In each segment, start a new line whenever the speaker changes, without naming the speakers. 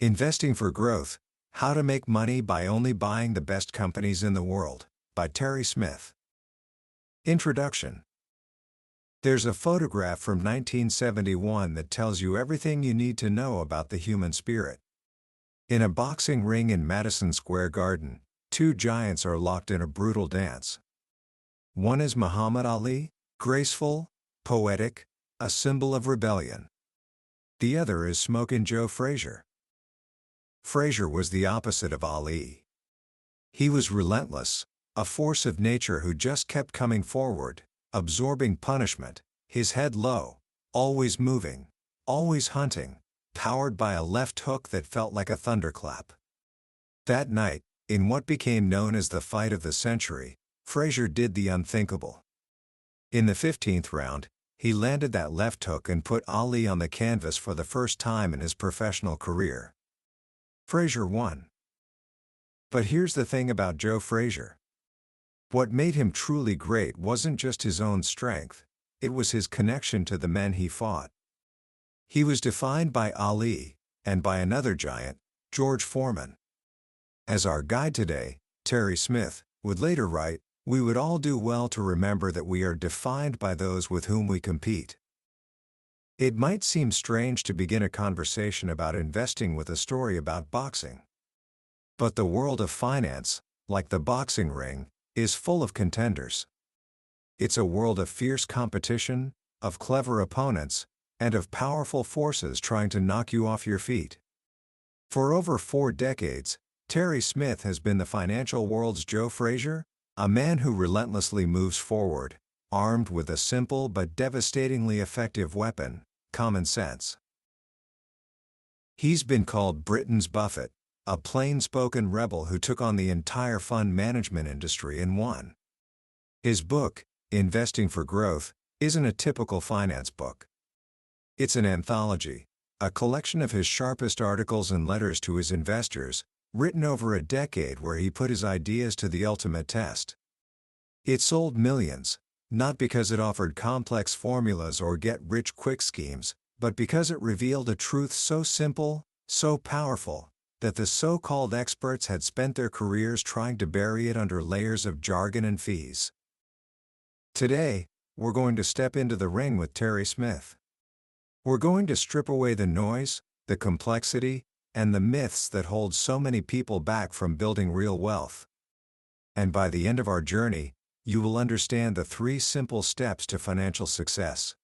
Investing for Growth: How to Make Money by Only Buying the Best Companies in the World, by Terry Smith. Introduction. There's a photograph from 1971 that tells you everything you need to know about the human spirit. In a boxing ring in Madison Square Garden, two giants are locked in a brutal dance. One is Muhammad Ali, graceful, poetic, a symbol of rebellion. The other is Smokin' Joe Frazier. Frazier was the opposite of Ali. He was relentless, a force of nature who just kept coming forward, absorbing punishment, his head low, always moving, always hunting, powered by a left hook that felt like a thunderclap. That night, in what became known as the fight of the century, Frazier did the unthinkable. In the 15th round, he landed that left hook and put Ali on the canvas for the first time in his professional career. Frazier won. But here's the thing about Joe Frazier. What made him truly great wasn't just his own strength, it was his connection to the men he fought. He was defined by Ali, and by another giant, George Foreman. As our guide today, Terry Smith, would later write, we would all do well to remember that we are defined by those with whom we compete. It might seem strange to begin a conversation about investing with a story about boxing. But the world of finance, like the boxing ring, is full of contenders. It's a world of fierce competition, of clever opponents, and of powerful forces trying to knock you off your feet. For over 4 decades, Terry Smith has been the financial world's Joe Frazier, a man who relentlessly moves forward, armed with a simple but devastatingly effective weapon: common sense. He's been called Britain's Buffett, a plain-spoken rebel who took on the entire fund management industry and won. His book, Investing for Growth, isn't a typical finance book. It's an anthology, a collection of his sharpest articles and letters to his investors, written over a decade where he put his ideas to the ultimate test. It sold millions, not because it offered complex formulas or get-rich-quick schemes, but because it revealed a truth so simple, so powerful, that the so-called experts had spent their careers trying to bury it under layers of jargon and fees. Today, we're going to step into the ring with Terry Smith. We're going to strip away the noise, the complexity, and the myths that hold so many people back from building real wealth. And by the end of our journey, you will understand the 3 simple steps to financial success.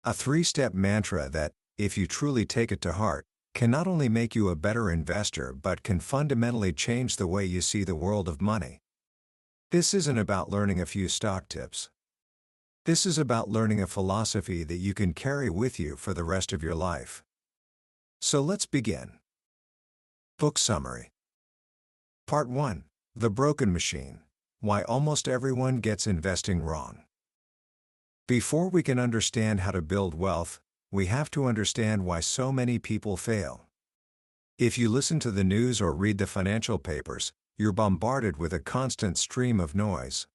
A 3-step mantra that, if you truly take it to heart, can not only make you a better investor but can fundamentally change the way you see the world of money. This isn't about learning a few stock tips. This is about learning a philosophy that you can carry with you for the rest of your life. So let's begin. Book Summary. Part 1. The Broken Machine: Why Almost Everyone Gets Investing Wrong. Before we can understand how to build wealth, we have to understand why so many people fail. If you listen to the news or read the financial papers, you're bombarded with a constant stream of noise.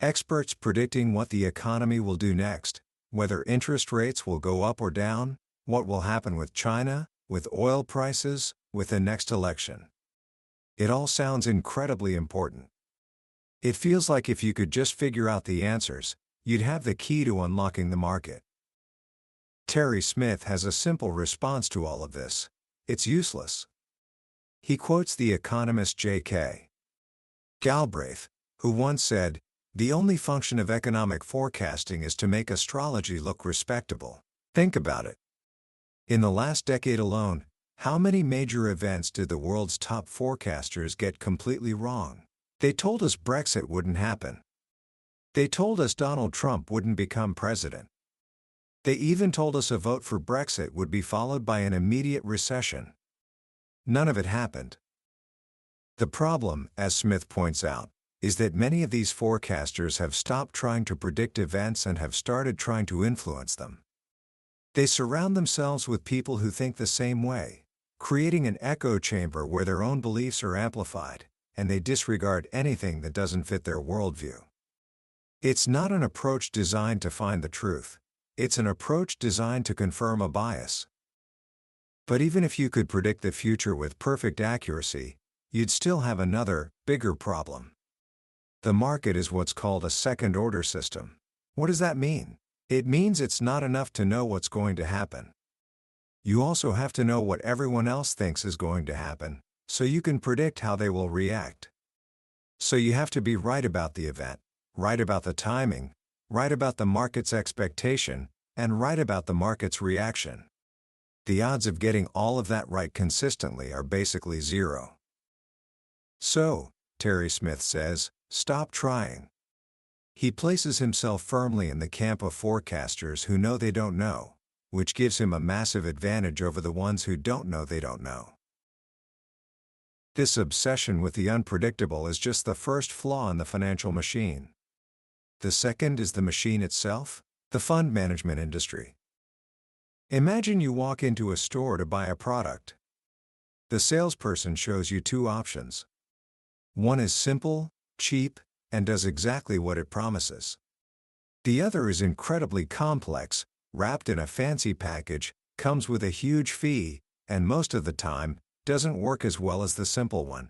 Experts predicting what the economy will do next, whether interest rates will go up or down, what will happen with China, with oil prices, with the next election. It all sounds incredibly important. It feels like if you could just figure out the answers, you'd have the key to unlocking the market. Terry Smith has a simple response to all of this: it's useless. He quotes the economist J.K. Galbraith, who once said, "The only function of economic forecasting is to make astrology look respectable." Think about it. In the last decade alone, how many major events did the world's top forecasters get completely wrong? They told us Brexit wouldn't happen. They told us Donald Trump wouldn't become president. They even told us a vote for Brexit would be followed by an immediate recession. None of it happened. The problem, as Smith points out, is that many of these forecasters have stopped trying to predict events and have started trying to influence them. They surround themselves with people who think the same way, creating an echo chamber where their own beliefs are amplified, and they disregard anything that doesn't fit their worldview. It's not an approach designed to find the truth. It's an approach designed to confirm a bias. But even if you could predict the future with perfect accuracy, you'd still have another, bigger problem. The market is what's called a second-order system. What does that mean? It means it's not enough to know what's going to happen. You also have to know what everyone else thinks is going to happen, so you can predict how they will react. So you have to be right about the event, right about the timing, right about the market's expectation, and right about the market's reaction. The odds of getting all of that right consistently are basically zero. So, Terry Smith says, stop trying. He places himself firmly in the camp of forecasters who know they don't know, which gives him a massive advantage over the ones who don't know they don't know. This obsession with the unpredictable is just the first flaw in the financial machine. The second is the machine itself, the fund management industry. Imagine you walk into a store to buy a product. The salesperson shows you two options. One is simple, cheap, and does exactly what it promises. The other is incredibly complex, wrapped in a fancy package, comes with a huge fee, and most of the time, doesn't work as well as the simple one.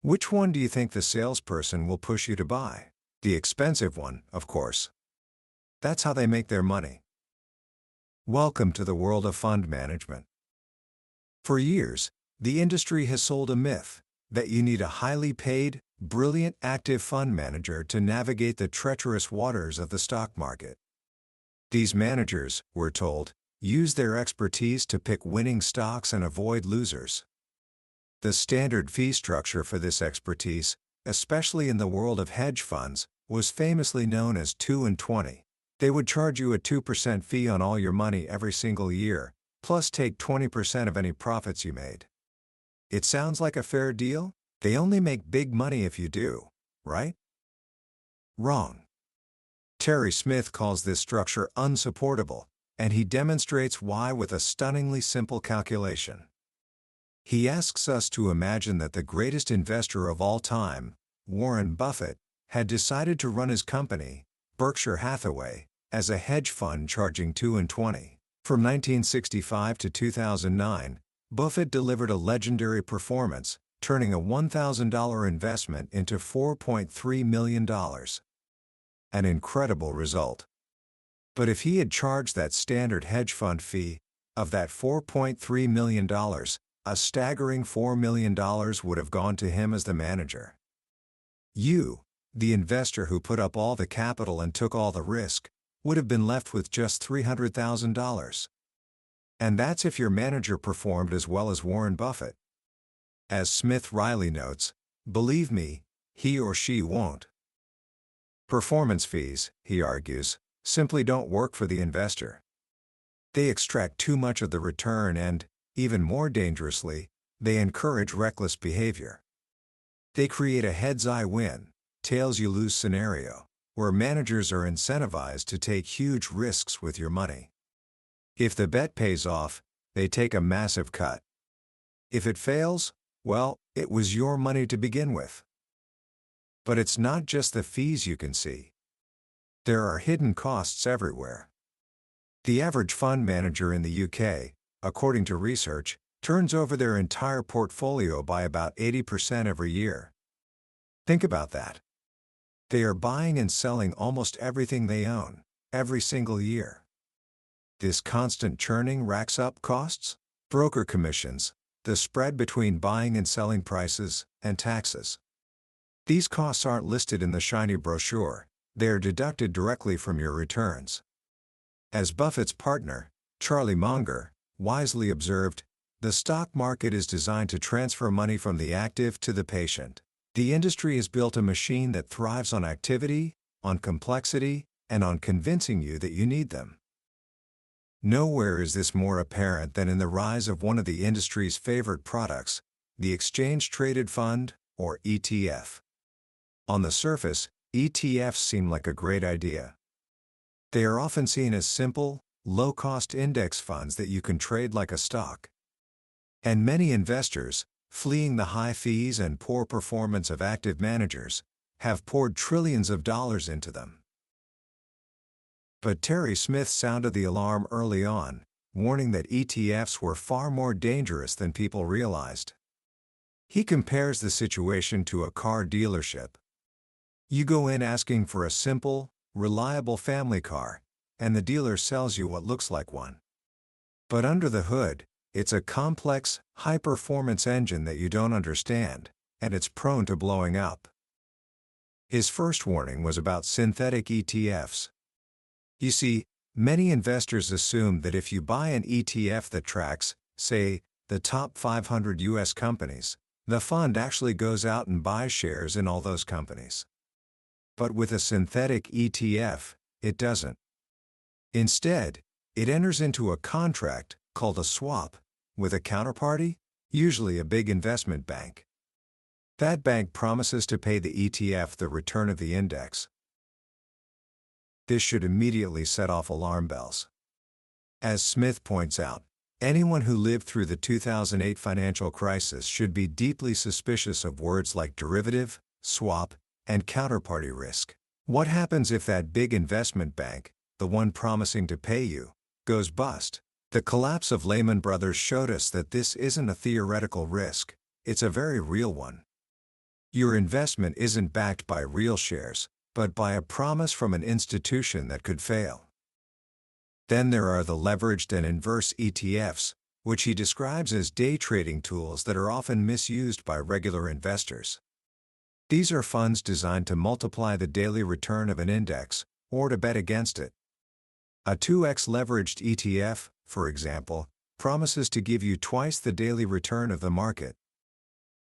Which one do you think the salesperson will push you to buy? The expensive one, of course. That's how they make their money. Welcome to the world of fund management. For years, the industry has sold a myth that you need a highly paid, brilliant active fund manager to navigate the treacherous waters of the stock market. These managers, we're told, use their expertise to pick winning stocks and avoid losers. The standard fee structure for this expertise, especially in the world of hedge funds, was famously known as 2 and 20. They would charge you a 2% fee on all your money every single year, plus take 20% of any profits you made. It sounds like a fair deal? They only make big money if you do, right? Wrong. Terry Smith calls this structure unsupportable, and he demonstrates why with a stunningly simple calculation. He asks us to imagine that the greatest investor of all time, Warren Buffett, had decided to run his company, Berkshire Hathaway, as a hedge fund charging 2 and 20. From 1965 to 2009, Buffett delivered a legendary performance, turning a $1,000 investment into $4.3 million. An incredible result. But if he had charged that standard hedge fund fee, of that $4.3 million, a staggering $4 million would have gone to him as the manager. You, the investor who put up all the capital and took all the risk, would have been left with just $300,000. And that's if your manager performed as well as Warren Buffett. As Smith Riley notes, believe me, he or she won't. Performance fees, he argues, simply don't work for the investor. They extract too much of the return and, even more dangerously, they encourage reckless behavior. They create a heads-I win, tails-you-lose scenario, where managers are incentivized to take huge risks with your money. If the bet pays off, they take a massive cut. If it fails, well, it was your money to begin with. But it's not just the fees you can see. There are hidden costs everywhere. The average fund manager in the UK, according to research, turns over their entire portfolio by about 80% every year. Think about that. They are buying and selling almost everything they own, every single year. This constant churning racks up costs, broker commissions, the spread between buying and selling prices, and taxes. These costs aren't listed in the shiny brochure, they are deducted directly from your returns. As Buffett's partner, Charlie Munger, wisely observed, the stock market is designed to transfer money from the active to the patient. The industry has built a machine that thrives on activity, on complexity, and on convincing you that you need them. Nowhere is this more apparent than in the rise of one of the industry's favorite products, the exchange-traded fund, or ETF. On the surface, ETFs seem like a great idea. They are often seen as simple, low-cost index funds that you can trade like a stock. And many investors, fleeing the high fees and poor performance of active managers, have poured trillions of dollars into them. But Terry Smith sounded the alarm early on. warning that ETFs were far more dangerous than people realized. He compares the situation to a car dealership. You go in asking for a simple, reliable family car, and the dealer sells you what looks like one. But under the hood, it's a complex, high-performance engine that you don't understand, and it's prone to blowing up. His first warning was about synthetic ETFs. You see, many investors assume that if you buy an ETF that tracks, say, the top 500 U.S. companies, the fund actually goes out and buys shares in all those companies. But with a synthetic ETF, it doesn't. Instead, it enters into a contract, called a swap, with a counterparty, usually a big investment bank. That bank promises to pay the ETF the return of the index. This should immediately set off alarm bells. As Smith points out, anyone who lived through the 2008 financial crisis should be deeply suspicious of words like derivative, swap, and counterparty risk. What happens if that big investment bank, the one promising to pay you, goes bust? The collapse of Lehman Brothers showed us that this isn't a theoretical risk, it's a very real one. Your investment isn't backed by real shares, but by a promise from an institution that could fail. Then there are the leveraged and inverse ETFs, which he describes as day trading tools that are often misused by regular investors. These are funds designed to multiply the daily return of an index, or to bet against it. A 2x leveraged ETF, for example, promises to give you twice the daily return of the market.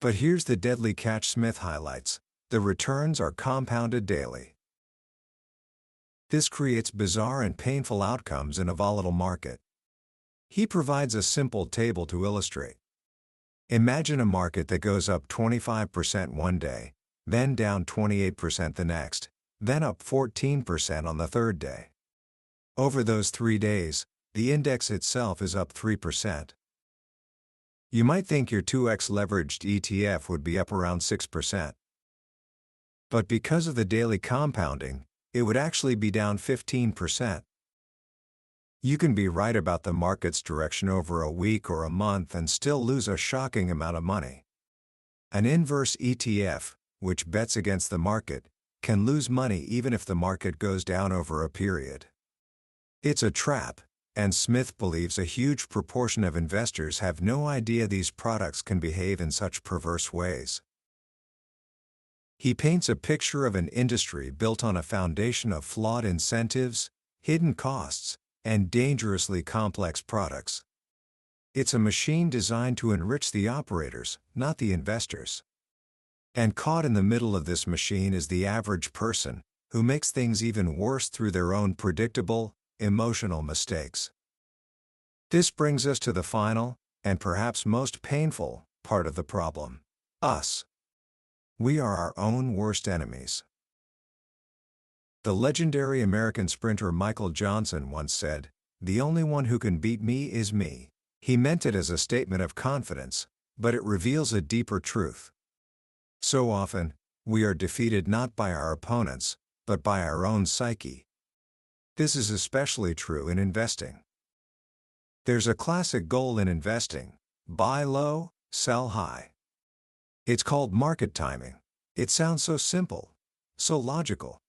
But here's the deadly catch Smith highlights: the returns are compounded daily. This creates bizarre and painful outcomes in a volatile market. He provides a simple table to illustrate. Imagine a market that goes up 25% one day, then down 28% the next, then up 14% on the third day. Over those 3 days, the index itself is up 3%. You might think your 2x leveraged ETF would be up around 6%. But because of the daily compounding, it would actually be down 15%. You can be right about the market's direction over a week or a month and still lose a shocking amount of money. An inverse ETF, which bets against the market, can lose money even if the market goes down over a period. It's a trap, and Smith believes a huge proportion of investors have no idea these products can behave in such perverse ways. He paints a picture of an industry built on a foundation of flawed incentives, hidden costs, and dangerously complex products. It's a machine designed to enrich the operators, not the investors. And caught in the middle of this machine is the average person, who makes things even worse through their own predictable, emotional mistakes. This brings us to the final, and perhaps most painful, part of the problem: us. We are our own worst enemies. The legendary American sprinter Michael Johnson once said, "The only one who can beat me is me." He meant it as a statement of confidence, but it reveals a deeper truth. So often, we are defeated not by our opponents, but by our own psyche. This is especially true in investing. There's a classic goal in investing: buy low, sell high. It's called market timing. It sounds so simple, so logical.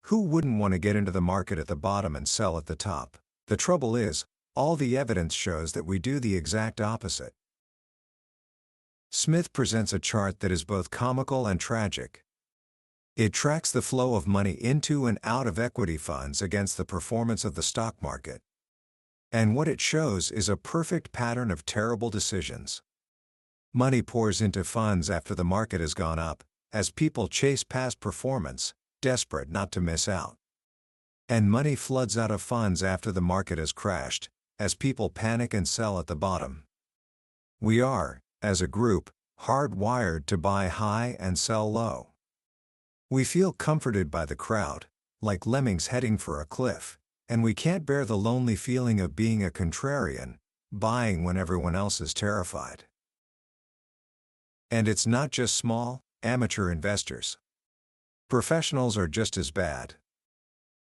Who wouldn't want to get into the market at the bottom and sell at the top? The trouble is, all the evidence shows that we do the exact opposite. Smith presents a chart that is both comical and tragic. It tracks the flow of money into and out of equity funds against the performance of the stock market. And what it shows is a perfect pattern of terrible decisions. Money pours into funds after the market has gone up, as people chase past performance, desperate not to miss out. And money floods out of funds after the market has crashed, as people panic and sell at the bottom. We are, as a group, hardwired to buy high and sell low. We feel comforted by the crowd, like lemmings heading for a cliff, and we can't bear the lonely feeling of being a contrarian, buying when everyone else is terrified. And it's not just small, amateur investors. Professionals are just as bad.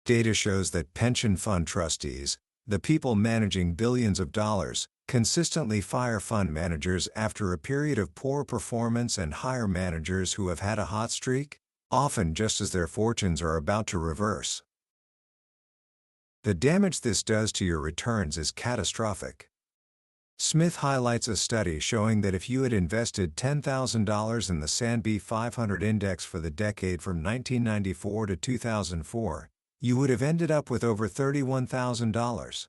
Data shows that pension fund trustees, the people managing billions of dollars, consistently fire fund managers after a period of poor performance and hire managers who have had a hot streak, often just as their fortunes are about to reverse. The damage this does to your returns is catastrophic. Smith highlights a study showing that if you had invested $10,000 in the S&P 500 index for the decade from 1994 to 2004, you would have ended up with over $31,000.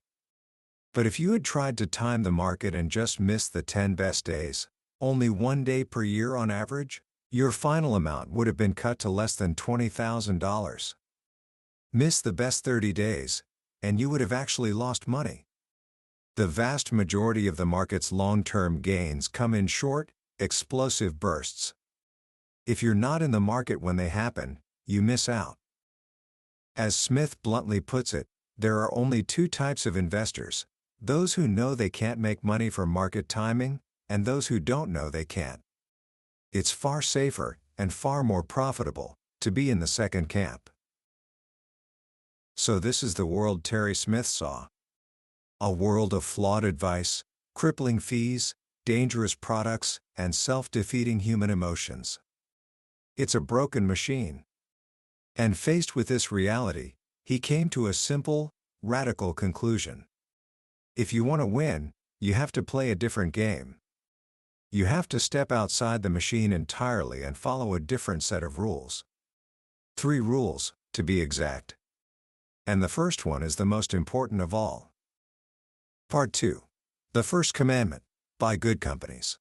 But if you had tried to time the market and just missed the 10 best days, only one day per year on average, your final amount would have been cut to less than $20,000. Miss the best 30 days, and you would have actually lost money. The vast majority of the market's long-term gains come in short, explosive bursts. If you're not in the market when they happen, you miss out. As Smith bluntly puts it, there are only two types of investors: those who know they can't make money from market timing, and those who don't know they can't. It's far safer, and far more profitable, to be in the second camp. So this is the world Terry Smith saw. A world of flawed advice, crippling fees, dangerous products, and self-defeating human emotions. It's a broken machine. And faced with this reality, he came to a simple, radical conclusion. If you want to win, you have to play a different game. You have to step outside the machine entirely and follow a different set of rules. 3 rules, to be exact. And the first one is the most important of all. Part 2. The First Commandment: Buy good companies.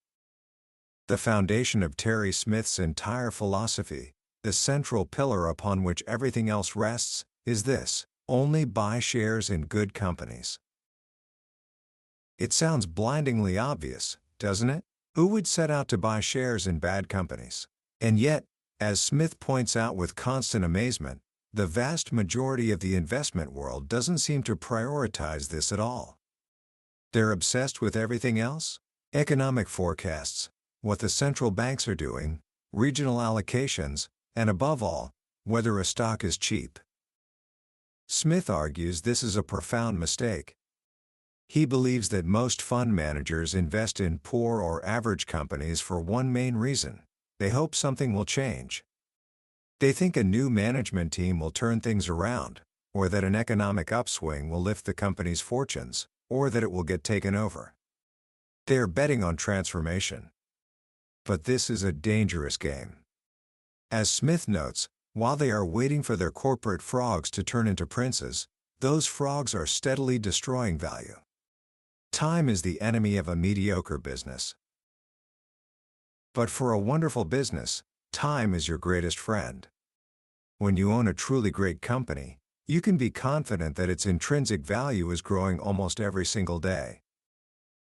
The foundation of Terry Smith's entire philosophy, the central pillar upon which everything else rests, is this: only buy shares in good companies. It sounds blindingly obvious, doesn't it? Who would set out to buy shares in bad companies? And yet, as Smith points out with constant amazement, the vast majority of the investment world doesn't seem to prioritize this at all. They're obsessed with everything else: economic forecasts, what the central banks are doing, regional allocations, and above all, whether a stock is cheap. Smith argues this is a profound mistake. He believes that most fund managers invest in poor or average companies for one main reason: they hope something will change. They think a new management team will turn things around, or that an economic upswing will lift the company's fortunes, or that it will get taken over. They are betting on transformation. But this is a dangerous game. As Smith notes, while they are waiting for their corporate frogs to turn into princes, those frogs are steadily destroying value. Time is the enemy of a mediocre business. But for a wonderful business, time is your greatest friend. When you own a truly great company, you can be confident that its intrinsic value is growing almost every single day.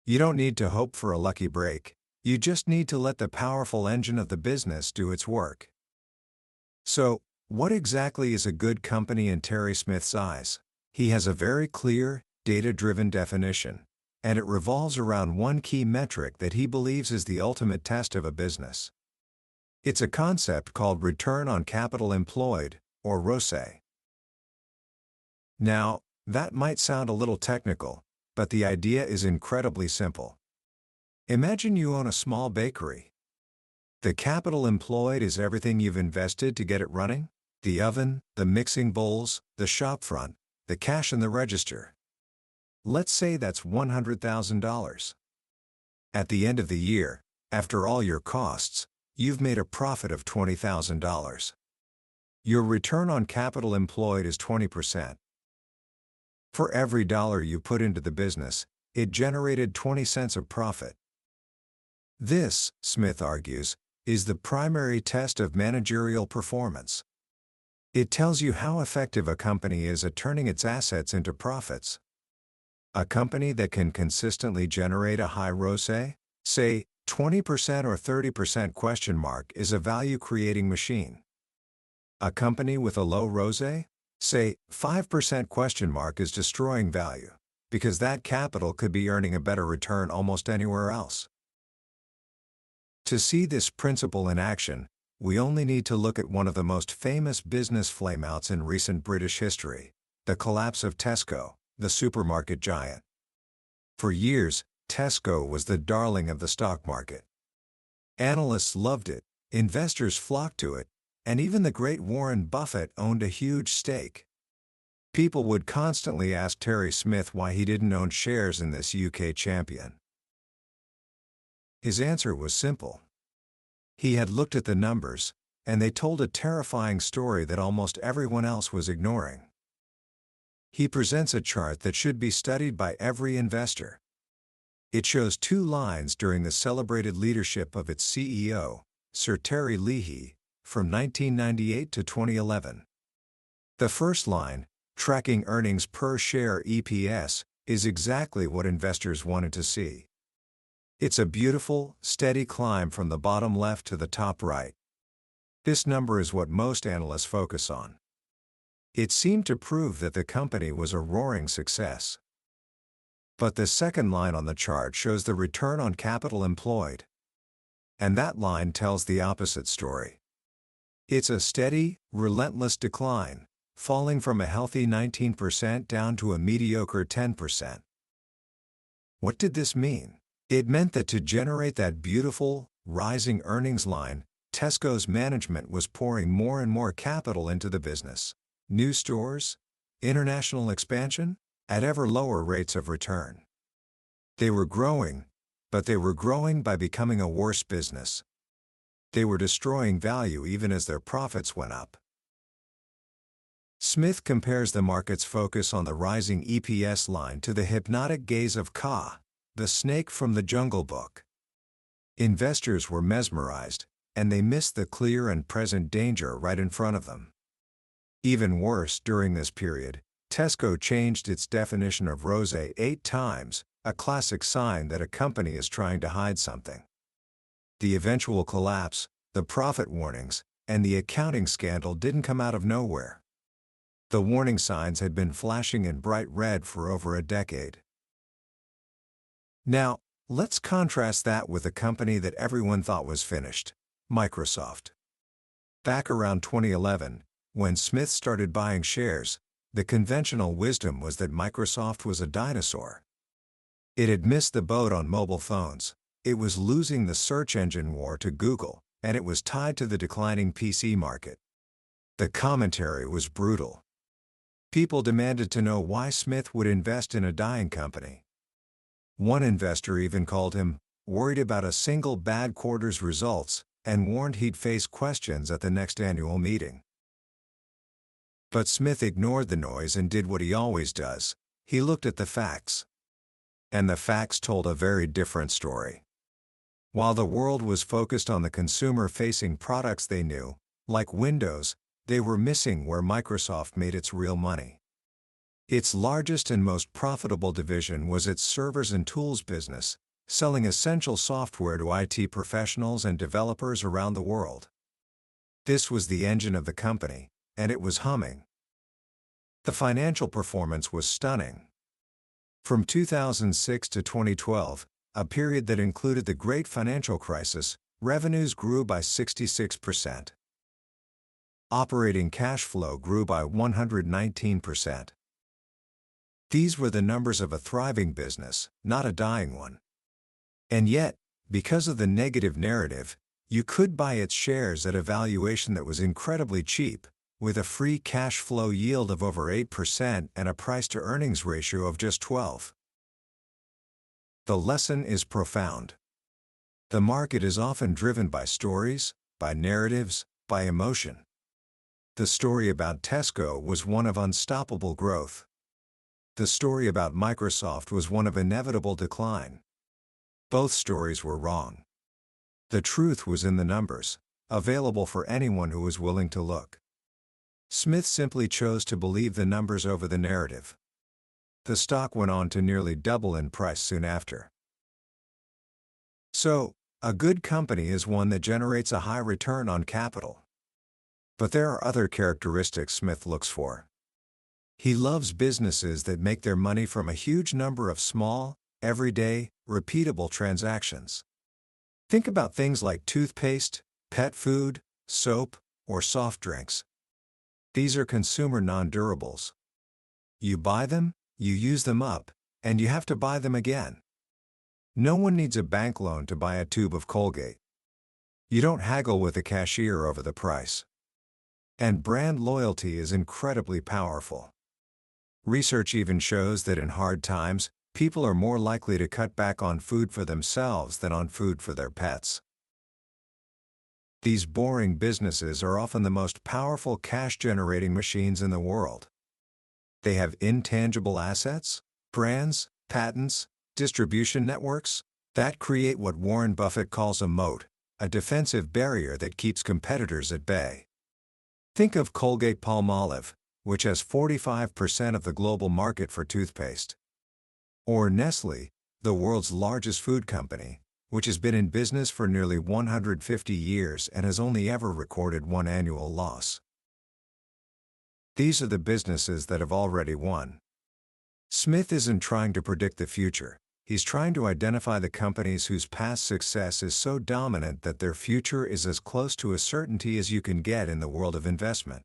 You don't need to hope for a lucky break, you just need to let the powerful engine of the business do its work. So, what exactly is a good company in Terry Smith's eyes? He has a very clear, data-driven definition, and it revolves around one key metric that he believes is the ultimate test of a business. It's a concept called return on capital employed, or ROCE. Now, that might sound a little technical, but the idea is incredibly simple. Imagine you own a small bakery. The capital employed is everything you've invested to get it running: the oven, the mixing bowls, the shop front, the cash in the register. Let's say that's $100,000. At the end of the year, after all your costs, you've made a profit of $20,000. Your return on capital employed is 20%. For every dollar you put into the business, it generated 20 cents of profit. This, Smith argues, is the primary test of managerial performance. It tells you how effective a company is at turning its assets into profits. A company that can consistently generate a high ROCE, say 20% or 30%, is a value-creating machine. A company with a low ROCE, say 5%, is destroying value, because that capital could be earning a better return almost anywhere else. To see this principle in action, we only need to look at one of the most famous business flameouts in recent British history: the collapse of Tesco, the supermarket giant. For years, Tesco was the darling of the stock market. Analysts loved it, investors flocked to it, and even the great Warren Buffett owned a huge stake. People would constantly ask Terry Smith why he didn't own shares in this UK champion. His answer was simple. He had looked at the numbers, and they told a terrifying story that almost everyone else was ignoring. He presents a chart that should be studied by every investor. It shows two lines during the celebrated leadership of its CEO, Sir Terry Leahy, from 1998 to 2011. The first line, tracking earnings per share (EPS), is exactly what investors wanted to see. It's a beautiful, steady climb from the bottom left to the top right. This number is what most analysts focus on. It seemed to prove that the company was a roaring success. But the second line on the chart shows the return on capital employed. And that line tells the opposite story. It's a steady, relentless decline, falling from a healthy 19% down to a mediocre 10%. What did this mean? It meant that to generate that beautiful, rising earnings line, Tesco's management was pouring more and more capital into the business. New stores, international expansion, at ever lower rates of return. They were growing, but they were growing by becoming a worse business. They were destroying value even as their profits went up. Smith compares the market's focus on the rising EPS line to the hypnotic gaze of Kaa, the snake from the Jungle Book. Investors were mesmerized, and they missed the clear and present danger right in front of them. Even worse, during this period, Tesco changed its definition of rosé 8 times, a classic sign that a company is trying to hide something. The eventual collapse, the profit warnings, and the accounting scandal didn't come out of nowhere. The warning signs had been flashing in bright red for over a decade. Now, let's contrast that with a company that everyone thought was finished, Microsoft. Back around 2011, when Smith started buying shares, the conventional wisdom was that Microsoft was a dinosaur. It had missed the boat on mobile phones, it was losing the search engine war to Google, and it was tied to the declining PC market. The commentary was brutal. People demanded to know why Smith would invest in a dying company. One investor even called him worried about a single bad quarter's results and warned he'd face questions at the next annual meeting. But Smith ignored the noise and did what he always does. He looked at the facts. And the facts told a very different story. While the world was focused on the consumer-facing products they knew, like Windows, they were missing where Microsoft made its real money. Its largest and most profitable division was its servers and tools business, selling essential software to IT professionals and developers around the world. This was the engine of the company, and it was humming. The financial performance was stunning. From 2006 to 2012, a period that included the Great Financial Crisis, revenues grew by 66%. Operating cash flow grew by 119%. These were the numbers of a thriving business, not a dying one. And yet, because of the negative narrative, you could buy its shares at a valuation that was incredibly cheap, with a free cash flow yield of over 8% and a price-to-earnings ratio of just 12. The lesson is profound. The market is often driven by stories, by narratives, by emotion. The story about Tesco was one of unstoppable growth. The story about Microsoft was one of inevitable decline. Both stories were wrong. The truth was in the numbers, available for anyone who was willing to look. Smith simply chose to believe the numbers over the narrative. The stock went on to nearly double in price soon after. So, a good company is one that generates a high return on capital. But there are other characteristics Smith looks for. He loves businesses that make their money from a huge number of small, everyday, repeatable transactions. Think about things like toothpaste, pet food, soap, or soft drinks. These are consumer non-durables. You buy them, you use them up, and you have to buy them again. No one needs a bank loan to buy a tube of Colgate. You don't haggle with a cashier over the price. And brand loyalty is incredibly powerful. Research even shows that in hard times, people are more likely to cut back on food for themselves than on food for their pets. These boring businesses are often the most powerful cash-generating machines in the world. They have intangible assets, brands, patents, distribution networks, that create what Warren Buffett calls a moat, a defensive barrier that keeps competitors at bay. Think of Colgate-Palmolive, which has 45% of the global market for toothpaste. Or Nestlé, the world's largest food company, which has been in business for nearly 150 years and has only ever recorded one annual loss. These are the businesses that have already won. Smith isn't trying to predict the future. He's trying to identify the companies whose past success is so dominant that their future is as close to a certainty as you can get in the world of investment.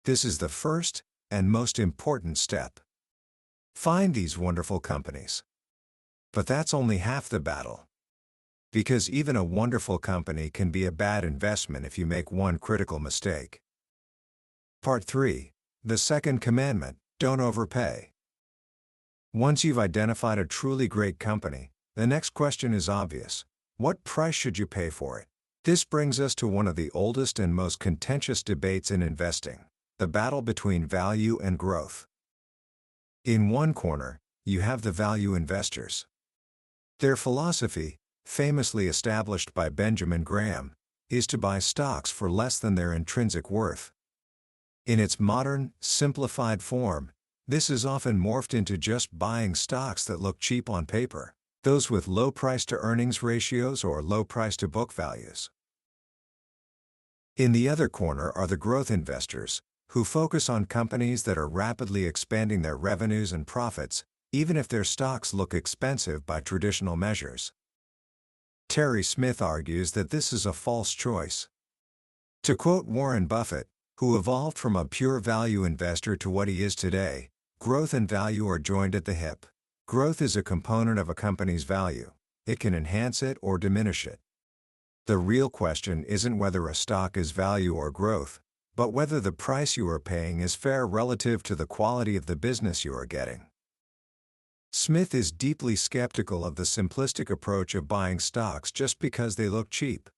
This is the first and most important step. Find these wonderful companies. But that's only half the battle. Because even a wonderful company can be a bad investment if you make one critical mistake. Part 3. The Second Commandment: Don't overpay. Once you've identified a truly great company, the next question is obvious. What price should you pay for it? This brings us to one of the oldest and most contentious debates in investing: the battle between value and growth. In one corner, you have the value investors. Their philosophy, famously established by Benjamin Graham, is to buy stocks for less than their intrinsic worth. In its modern, simplified form, this is often morphed into just buying stocks that look cheap on paper, those with low price-to-earnings ratios or low price-to-book values. In the other corner are the growth investors, who focus on companies that are rapidly expanding their revenues and profits, even if their stocks look expensive by traditional measures. Terry Smith argues that this is a false choice. To quote Warren Buffett, who evolved from a pure value investor to what he is today, growth and value are joined at the hip. Growth is a component of a company's value. It can enhance it or diminish it. The real question isn't whether a stock is value or growth, but whether the price you are paying is fair relative to the quality of the business you are getting. Smith is deeply skeptical of the simplistic approach of buying stocks just because they look cheap.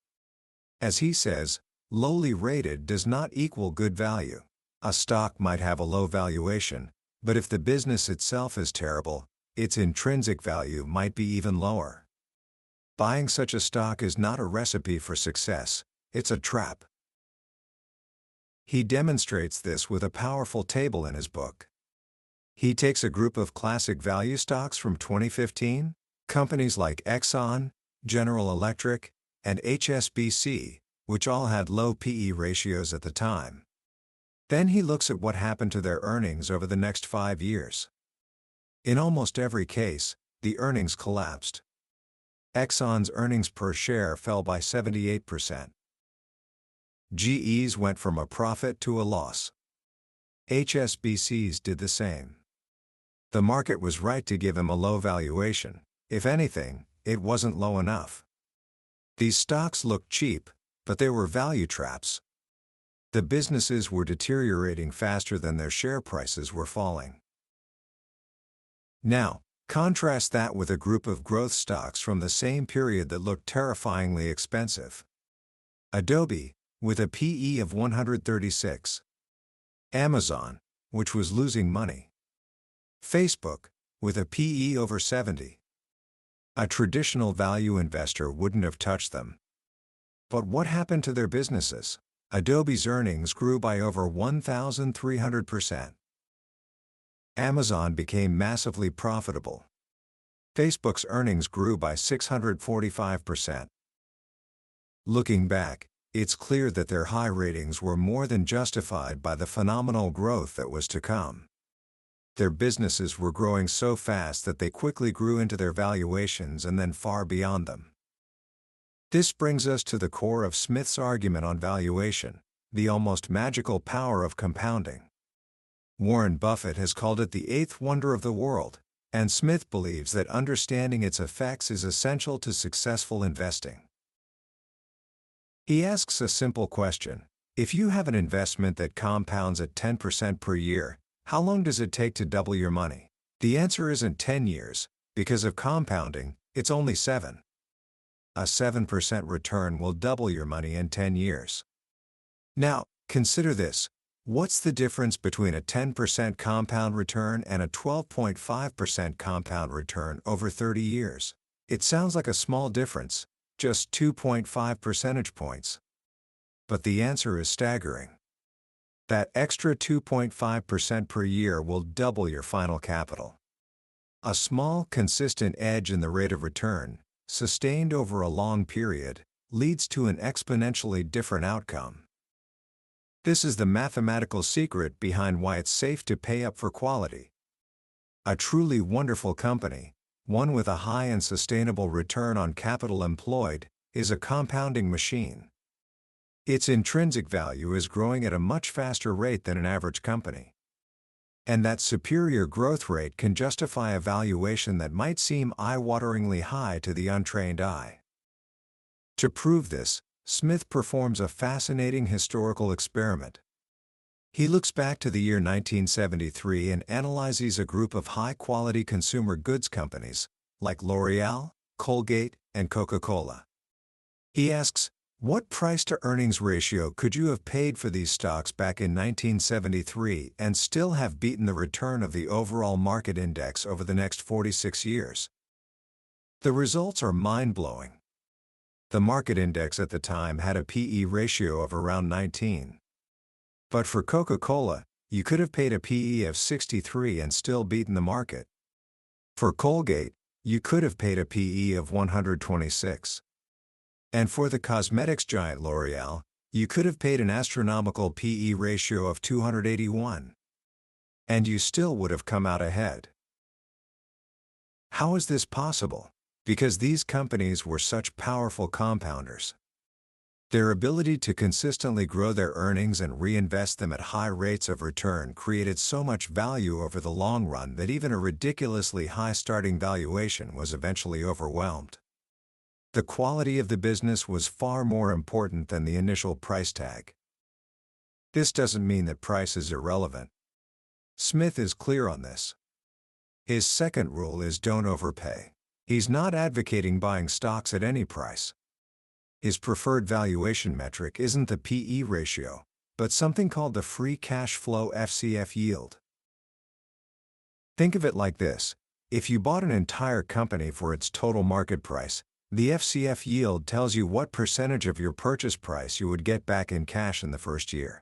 As he says, lowly rated does not equal good value. A stock might have a low valuation, but if the business itself is terrible, its intrinsic value might be even lower. Buying such a stock is not a recipe for success, it's a trap. He demonstrates this with a powerful table in his book. He takes a group of classic value stocks from 2015, companies like Exxon, General Electric, and HSBC, which all had low PE ratios at the time. Then he looks at what happened to their earnings over the next 5 years. In almost every case, the earnings collapsed. Exxon's earnings per share fell by 78%. GE's went from a profit to a loss. HSBC's did the same. The market was right to give him a low valuation. If anything, it wasn't low enough. These stocks looked cheap, but they were value traps. The businesses were deteriorating faster than their share prices were falling. Now, contrast that with a group of growth stocks from the same period that looked terrifyingly expensive. Adobe, with a PE of 136. Amazon, which was losing money. Facebook, with a PE over 70. A traditional value investor wouldn't have touched them. But what happened to their businesses? Adobe's earnings grew by over 1,300%. Amazon became massively profitable. Facebook's earnings grew by 645%. Looking back, it's clear that their high ratings were more than justified by the phenomenal growth that was to come. Their businesses were growing so fast that they quickly grew into their valuations and then far beyond them. This brings us to the core of Smith's argument on valuation, the almost magical power of compounding. Warren Buffett has called it the eighth wonder of the world, and Smith believes that understanding its effects is essential to successful investing. He asks a simple question: if you have an investment that compounds at 10% per year, how long does it take to double your money? The answer isn't 10 years, because of compounding, it's only 7. A 7% return will double your money in 10 years. Now, consider this. What's the difference between a 10% compound return and a 12.5% compound return over 30 years? It sounds like a small difference, just 2.5 percentage points. But the answer is staggering. That extra 2.5% per year will double your final capital. A small, consistent edge in the rate of return, sustained over a long period, leads to an exponentially different outcome. This is the mathematical secret behind why it's safe to pay up for quality. A truly wonderful company, one with a high and sustainable return on capital employed, is a compounding machine. Its intrinsic value is growing at a much faster rate than an average company. And that superior growth rate can justify a valuation that might seem eye-wateringly high to the untrained eye. To prove this, Smith performs a fascinating historical experiment. He looks back to the year 1973 and analyzes a group of high-quality consumer goods companies, like L'Oreal, Colgate, and Coca-Cola. He asks, what price-to-earnings ratio could you have paid for these stocks back in 1973 and still have beaten the return of the overall market index over the next 46 years? The results are mind-blowing. The market index at the time had a P/E ratio of around 19. But for Coca-Cola, you could have paid a P/E of 63 and still beaten the market. For Colgate, you could have paid a P/E of 126. And for the cosmetics giant L'Oreal, you could have paid an astronomical P/E ratio of 281. And you still would have come out ahead. How is this possible? Because these companies were such powerful compounders. Their ability to consistently grow their earnings and reinvest them at high rates of return created so much value over the long run that even a ridiculously high starting valuation was eventually overwhelmed. The quality of the business was far more important than the initial price tag. This doesn't mean that price is irrelevant. Smith is clear on this. His second rule is don't overpay. He's not advocating buying stocks at any price. His preferred valuation metric isn't the P/E ratio, but something called the free cash flow (FCF) yield. Think of it like this: if you bought an entire company for its total market price, the FCF yield tells you what percentage of your purchase price you would get back in cash in the first year.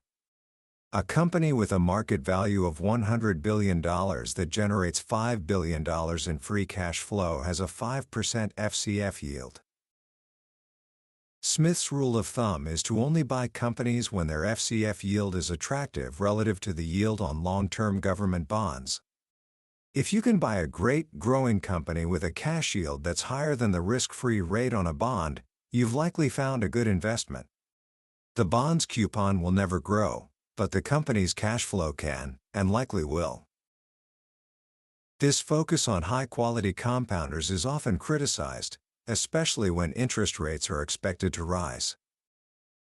A company with a market value of $100 billion that generates $5 billion in free cash flow has a 5% FCF yield. Smith's rule of thumb is to only buy companies when their FCF yield is attractive relative to the yield on long-term government bonds. If you can buy a great, growing company with a cash yield that's higher than the risk-free rate on a bond, you've likely found a good investment. The bond's coupon will never grow, but the company's cash flow can, and likely will. This focus on high-quality compounders is often criticized, especially when interest rates are expected to rise.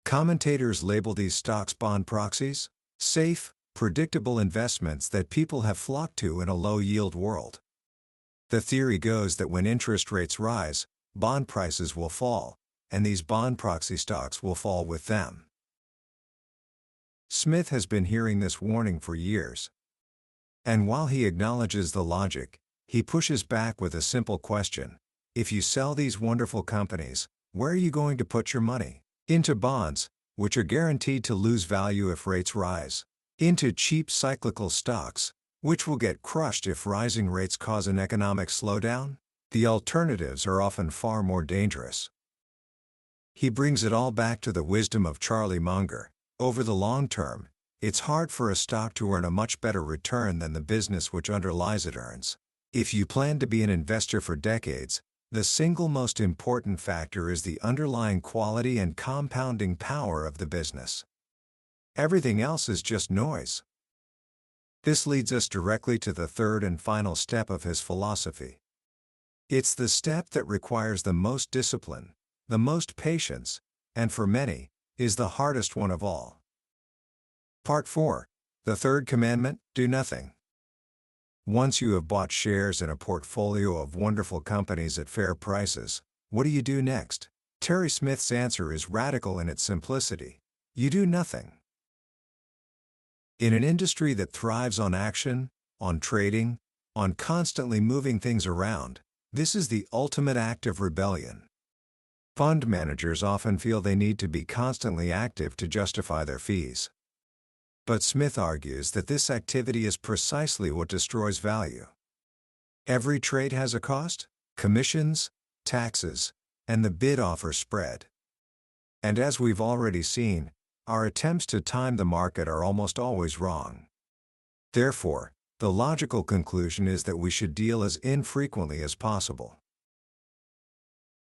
Commentators label these stocks bond proxies, safe, predictable investments that people have flocked to in a low-yield world. The theory goes that when interest rates rise, bond prices will fall, and these bond proxy stocks will fall with them. Smith has been hearing this warning for years. And while he acknowledges the logic, he pushes back with a simple question: if you sell these wonderful companies, where are you going to put your money? Into bonds, which are guaranteed to lose value if rates rise? Into cheap cyclical stocks, which will get crushed if rising rates cause an economic slowdown? The alternatives are often far more dangerous. He brings it all back to the wisdom of Charlie Munger: over the long term, it's hard for a stock to earn a much better return than the business which underlies it earns. If you plan to be an investor for decades, the single most important factor is the underlying quality and compounding power of the business. Everything else is just noise. This leads us directly to the third and final step of his philosophy. It's the step that requires the most discipline, the most patience, and for many, is the hardest one of all. Part 4. The third commandment, do nothing. Once you have bought shares in a portfolio of wonderful companies at fair prices, what do you do next? Terry Smith's answer is radical in its simplicity. You do nothing. In an industry that thrives on action, on trading, on constantly moving things around, this is the ultimate act of rebellion. Fund managers often feel they need to be constantly active to justify their fees. But Smith argues that this activity is precisely what destroys value. Every trade has a cost, commissions, taxes, and the bid-offer spread. And as we've already seen, our attempts to time the market are almost always wrong. Therefore, the logical conclusion is that we should deal as infrequently as possible.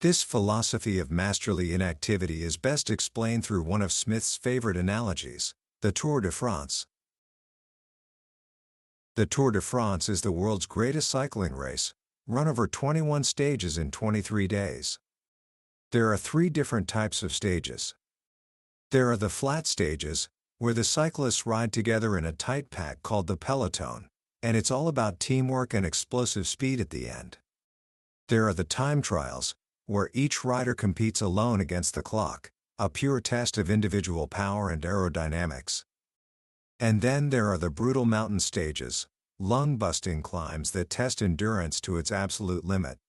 This philosophy of masterly inactivity is best explained through one of Smith's favorite analogies, the Tour de France. The Tour de France is the world's greatest cycling race, run over 21 stages in 23 days. There are 3 different types of stages. There are the flat stages, where the cyclists ride together in a tight pack called the peloton, and it's all about teamwork and explosive speed at the end. There are the time trials, where each rider competes alone against the clock, a pure test of individual power and aerodynamics. And then there are the brutal mountain stages, lung-busting climbs that test endurance to its absolute limit.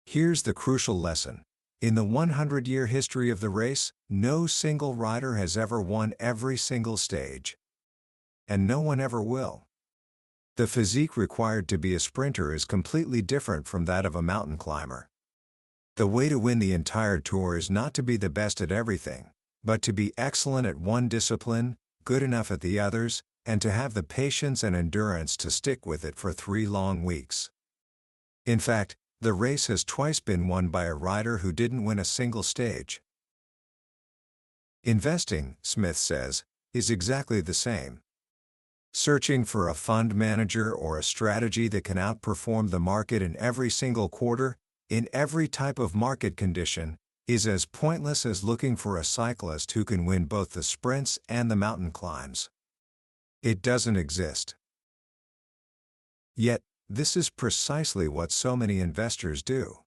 Here's the crucial lesson. In the 100-year history of the race, no single rider has ever won every single stage. And no one ever will. The physique required to be a sprinter is completely different from that of a mountain climber. The way to win the entire tour is not to be the best at everything, but to be excellent at one discipline, good enough at the others, and to have the patience and endurance to stick with it for 3 long weeks. In fact, the race has twice been won by a rider who didn't win a single stage. Investing, Smith says, is exactly the same. Searching for a fund manager or a strategy that can outperform the market in every single quarter, in every type of market condition, is as pointless as looking for a cyclist who can win both the sprints and the mountain climbs. It doesn't exist. Yet, this is precisely what so many investors do.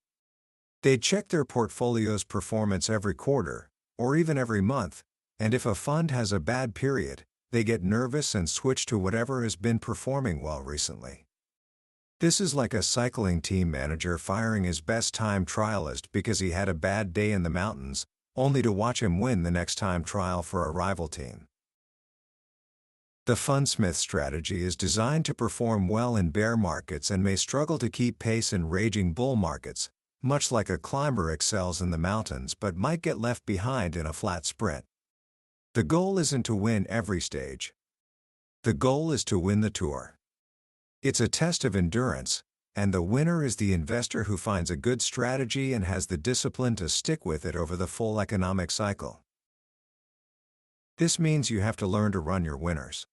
They check their portfolio's performance every quarter, or even every month, and if a fund has a bad period, they get nervous and switch to whatever has been performing well recently. This is like a cycling team manager firing his best time trialist because he had a bad day in the mountains, only to watch him win the next time trial for a rival team. The Fundsmith strategy is designed to perform well in bear markets and may struggle to keep pace in raging bull markets, much like a climber excels in the mountains but might get left behind in a flat sprint. The goal isn't to win every stage. The goal is to win the tour. It's a test of endurance, and the winner is the investor who finds a good strategy and has the discipline to stick with it over the full economic cycle. This means you have to learn to run your winners.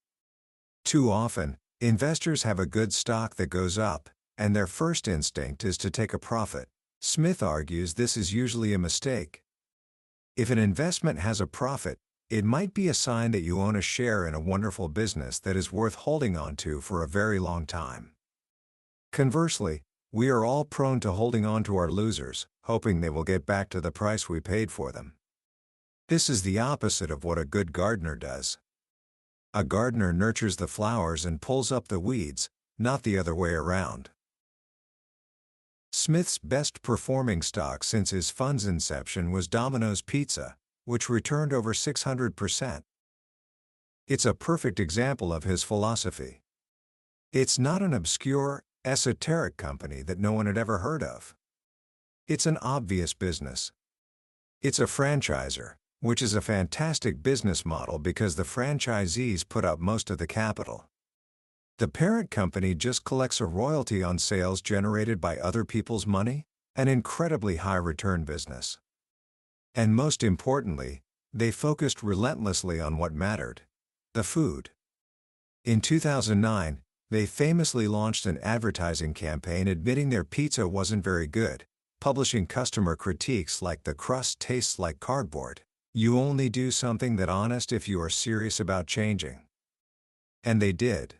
Too often, investors have a good stock that goes up, and their first instinct is to take a profit. Smith argues this is usually a mistake. If an investment has a profit, it might be a sign that you own a share in a wonderful business that is worth holding on to for a very long time. Conversely, we are all prone to holding on to our losers, hoping they will get back to the price we paid for them. This is the opposite of what a good gardener does. A gardener nurtures the flowers and pulls up the weeds, not the other way around. Smith's best-performing stock since his fund's inception was Domino's Pizza, which returned over 600%. It's a perfect example of his philosophy. It's not an obscure, esoteric company that no one had ever heard of. It's an obvious business. It's a franchisor, which is a fantastic business model because the franchisees put up most of the capital. The parent company just collects a royalty on sales generated by other people's money, an incredibly high-return business. And most importantly, they focused relentlessly on what mattered: the food. In 2009, they famously launched an advertising campaign admitting their pizza wasn't very good, publishing customer critiques like "the crust tastes like cardboard. You only do something that honest if you are serious about changing." And they did.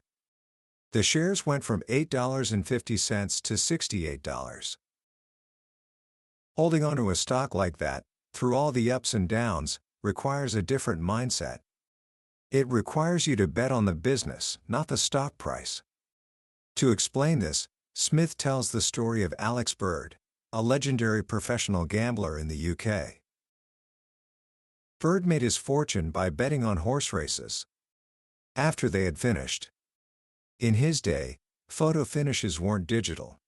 The shares went from $8.50 to $68. Holding onto a stock like that, through all the ups and downs, requires a different mindset. It requires you to bet on the business, not the stock price. To explain this, Smith tells the story of Alex Bird, a legendary professional gambler in the UK. Bird made his fortune by betting on horse races. After they had finished. In his day, photo finishes weren't digital.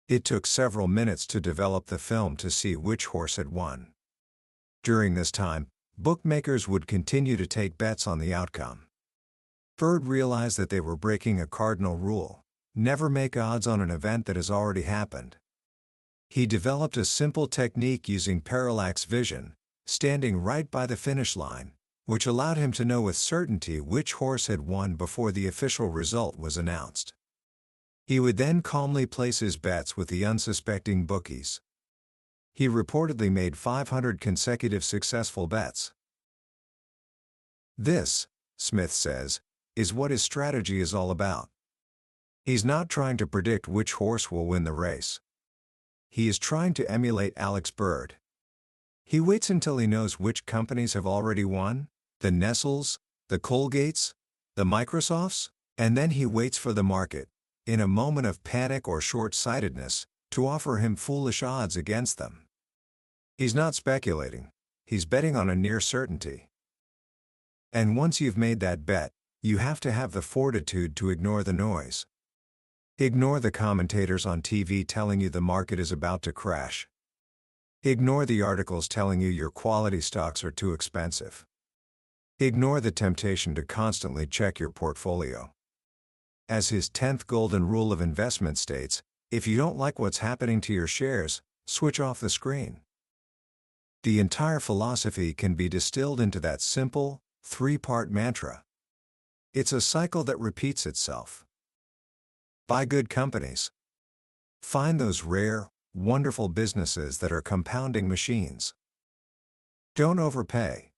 It took several minutes to develop the film to see which horse had won. During this time, bookmakers would continue to take bets on the outcome. Bird realized that they were breaking a cardinal rule: never make odds on an event that has already happened. He developed a simple technique using parallax vision, standing right by the finish line, which allowed him to know with certainty which horse had won before the official result was announced. He would then calmly place his bets with the unsuspecting bookies. He reportedly made 500 consecutive successful bets. This, Smith says, is what his strategy is all about. He's not trying to predict which horse will win the race. He is trying to emulate Alex Bird. He waits until he knows which companies have already won, the Nestles, the Colgates, the Microsofts, and then he waits for the market, in a moment of panic or short-sightedness, to offer him foolish odds against them. He's not speculating, he's betting on a near certainty. And once you've made that bet, you have to have the fortitude to ignore the noise. Ignore the commentators on TV telling you the market is about to crash. Ignore the articles telling you your quality stocks are too expensive. Ignore the temptation to constantly check your portfolio. As his 10th golden rule of investment states, if you don't like what's happening to your shares, switch off the screen. The entire philosophy can be distilled into that simple, three-part mantra. It's a cycle that repeats itself. Buy good companies. Find those rare, wonderful businesses that are compounding machines. Don't overpay.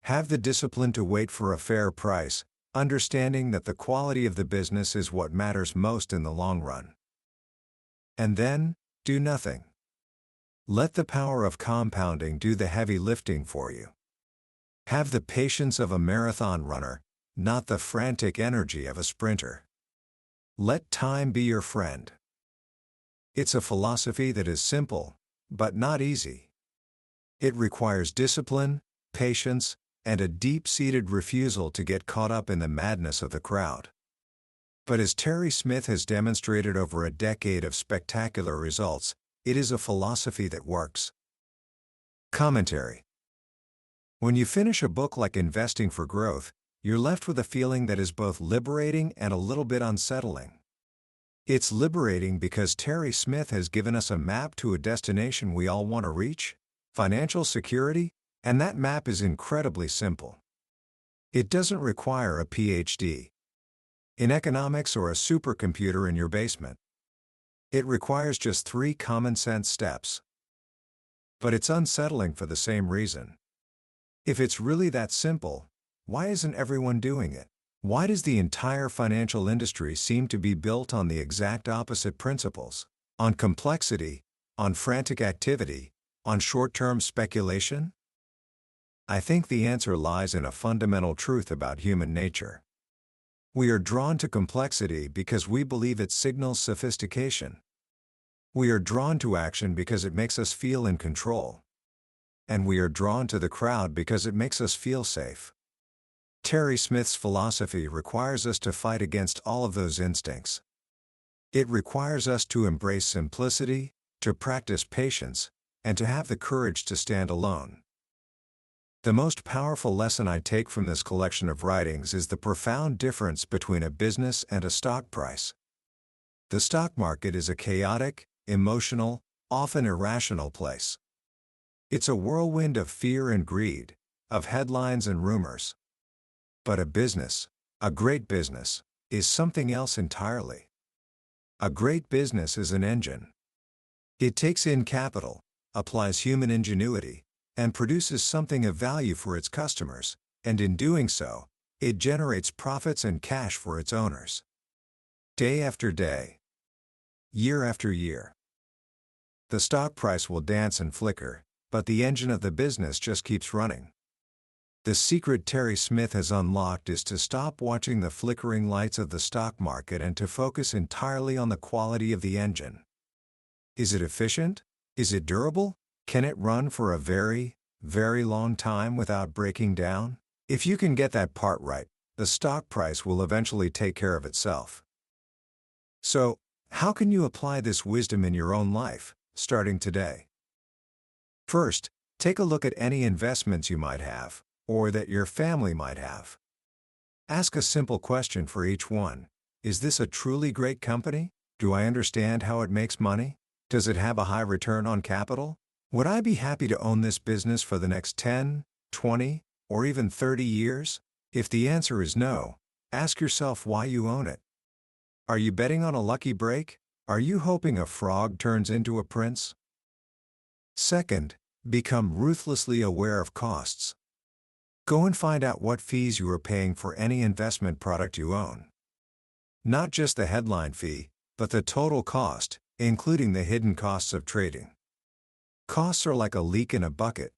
Have the discipline to wait for a fair price, understanding that the quality of the business is what matters most in the long run. And then, do nothing. Let the power of compounding do the heavy lifting for you. Have the patience of a marathon runner, not the frantic energy of a sprinter. Let time be your friend. It's a philosophy that is simple, but not easy. It requires discipline, patience, and a deep-seated refusal to get caught up in the madness of the crowd. But as Terry Smith has demonstrated over a decade of spectacular results, it is a philosophy that works. Commentary. When you finish a book like Investing for Growth, you're left with a feeling that is both liberating and a little bit unsettling. It's liberating because Terry Smith has given us a map to a destination we all want to reach: financial security, and that map is incredibly simple. It doesn't require a PhD in economics or a supercomputer in your basement. It requires just 3 common-sense steps. But it's unsettling for the same reason. If it's really that simple, why isn't everyone doing it? Why does the entire financial industry seem to be built on the exact opposite principles? On complexity, on frantic activity, on short-term speculation? I think the answer lies in a fundamental truth about human nature. We are drawn to complexity because we believe it signals sophistication. We are drawn to action because it makes us feel in control. And we are drawn to the crowd because it makes us feel safe. Terry Smith's philosophy requires us to fight against all of those instincts. It requires us to embrace simplicity, to practice patience, and to have the courage to stand alone. The most powerful lesson I take from this collection of writings is the profound difference between a business and a stock price. The stock market is a chaotic, emotional, often irrational place. It's a whirlwind of fear and greed, of headlines and rumors. But a business, A great business is something else entirely. A great business is an engine. It takes in capital, applies human ingenuity, and produces something of value for its customers, and in doing so, it generates profits and cash for its owners. Day after day, year after year. The stock price will dance and flicker, but the engine of the business just keeps running. The secret Terry Smith has unlocked is to stop watching the flickering lights of the stock market and to focus entirely on the quality of the engine. Is it efficient? Is it durable? Can it run for a very, very long time without breaking down? If you can get that part right, the stock price will eventually take care of itself. So, how can you apply this wisdom in your own life, starting today? First, take a look at any investments you might have, or that your family might have. Ask a simple question for each one. Is this a truly great company? Do I understand how it makes money? Does it have a high return on capital? Would I be happy to own this business for the next 10, 20, or even 30 years? If the answer is no, ask yourself why you own it. Are you betting on a lucky break? Are you hoping a frog turns into a prince? Second, become ruthlessly aware of costs. Go and find out what fees you are paying for any investment product you own. Not just the headline fee, but the total cost, including the hidden costs of trading. Costs are like a leak in a bucket.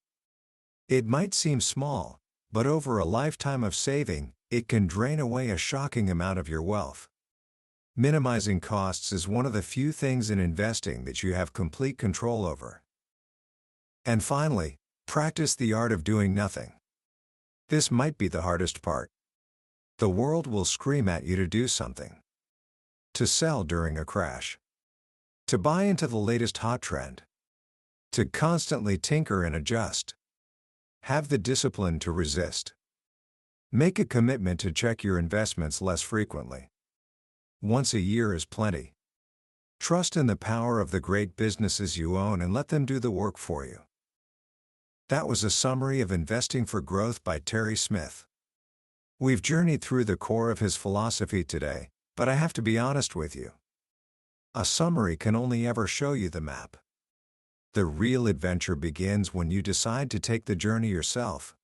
It might seem small, but over a lifetime of saving, it can drain away a shocking amount of your wealth. Minimizing costs is one of the few things in investing that you have complete control over. And finally, practice the art of doing nothing. This might be the hardest part. The world will scream at you to do something. To sell during a crash. To buy into the latest hot trend. To constantly tinker and adjust. Have the discipline to resist. Make a commitment to check your investments less frequently. Once a year is plenty. Trust in the power of the great businesses you own and let them do the work for you. That was a summary of Investing for Growth by Terry Smith. We've journeyed through the core of his philosophy today, but I have to be honest with you. A summary can only ever show you the map. The real adventure begins when you decide to take the journey yourself.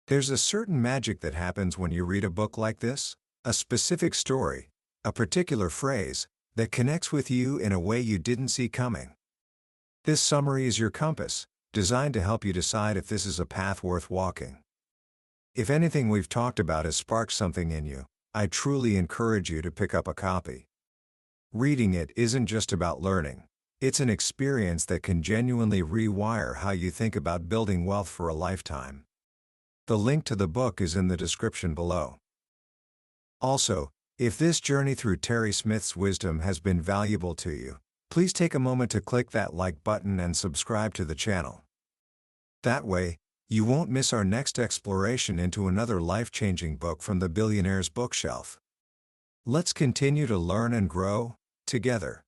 There's a certain magic that happens when you read a book like this, a specific story, a particular phrase, that connects with you in a way you didn't see coming. This summary is your compass, designed to help you decide if this is a path worth walking. If anything we've talked about has sparked something in you, I truly encourage you to pick up a copy. Reading it isn't just about learning. It's an experience that can genuinely rewire how you think about building wealth for a lifetime. The link to the book is in the description below. Also, if this journey through Terry Smith's wisdom has been valuable to you, please take a moment to click that like button and subscribe to the channel. That way, you won't miss our next exploration into another life-changing book from the billionaire's bookshelf. Let's continue to learn and grow together.